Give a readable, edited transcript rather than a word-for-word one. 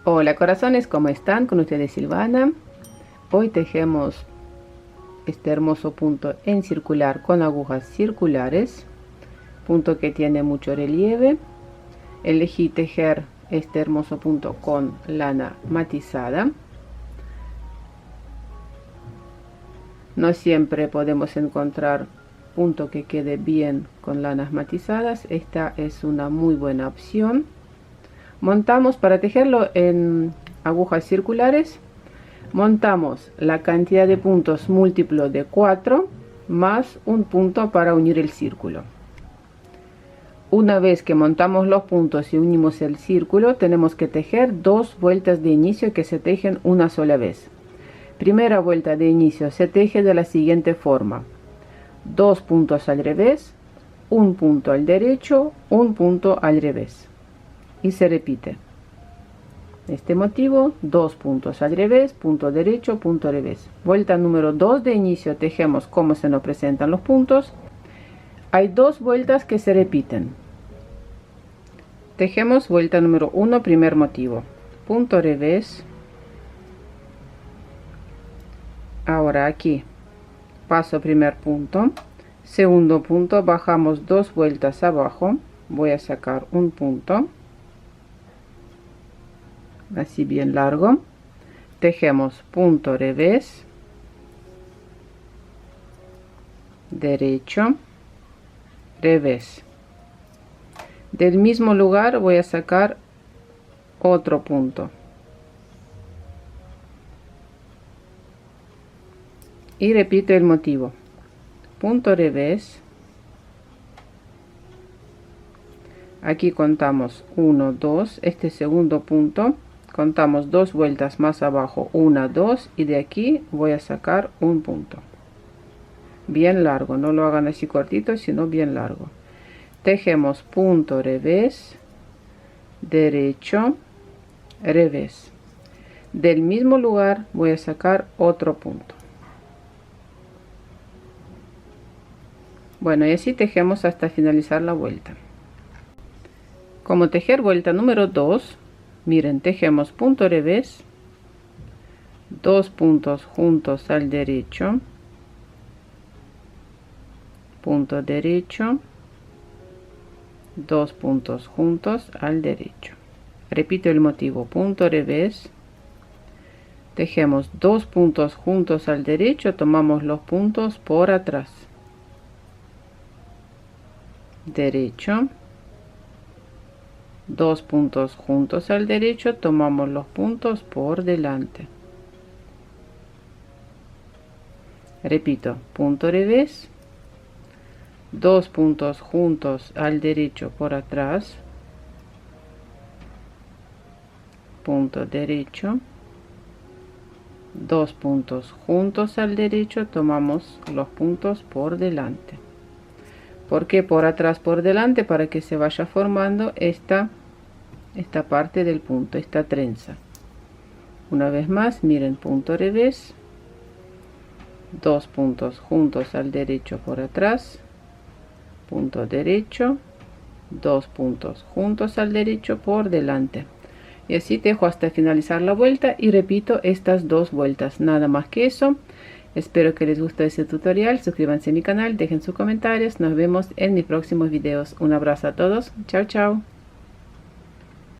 Hola corazones, ¿cómo están? Con ustedes Silvana. Hoy tejemos este hermoso punto en circular con agujas circulares, punto que tiene mucho relieve. Elegí tejer este hermoso punto con lana matizada. No siempre podemos encontrar punto que quede bien con lanas matizadas. Esta es una muy buena opción. Montamos para tejerlo en agujas circulares. Montamos la cantidad de puntos múltiplo de 4 más un punto para unir el círculo. Una vez que montamos los puntos y unimos el círculo, tenemos que tejer 2 vueltas de inicio que se tejen una sola vez. Primera vuelta de inicio se teje de la siguiente forma: 2 puntos al revés, un punto al derecho, un punto al revés, y se repite este motivo: 2 puntos al revés, punto derecho, punto revés. Vuelta número 2 de inicio, tejemos como se nos presentan los puntos. Hay 2 vueltas que se repiten. Tejemos vuelta número 1, primer motivo, punto revés. Ahora aquí paso primer punto, segundo punto, bajamos 2 vueltas abajo, voy a sacar un punto así bien largo, tejemos punto revés, derecho, revés. Del mismo lugar voy a sacar otro punto y repito el motivo: punto revés. Aquí contamos 1, 2, este segundo punto contamos 2 vueltas más abajo, 1, 2, y de aquí voy a sacar un punto bien largo. No lo hagan así cortito, sino bien largo. Tejemos punto revés, derecho, revés. Del mismo lugar voy a sacar otro punto. Bueno, y así tejemos hasta finalizar la vuelta. Como tejer vuelta número 2, miren, tejemos punto revés, 2 puntos juntos al derecho, punto derecho, 2 puntos juntos al derecho. Repito el motivo: punto revés, tejemos 2 puntos juntos al derecho, tomamos los puntos por atrás, derecho, 2 puntos juntos al derecho, tomamos los puntos por delante. Repito, punto revés, 2 puntos juntos al derecho por atrás, punto derecho, 2 puntos juntos al derecho, tomamos los puntos por delante. ¿Por qué por atrás, por delante? Para que se vaya formando esta parte del punto, esta trenza. Una vez más, miren, punto revés, 2 puntos juntos al derecho por atrás, punto derecho, 2 puntos juntos al derecho por delante, y así tejo hasta finalizar la vuelta y repito estas 2 vueltas, nada más que eso. Espero que les guste este tutorial, suscríbanse a mi canal, dejen sus comentarios, nos vemos en mis próximos videos. Un abrazo a todos, chao chao.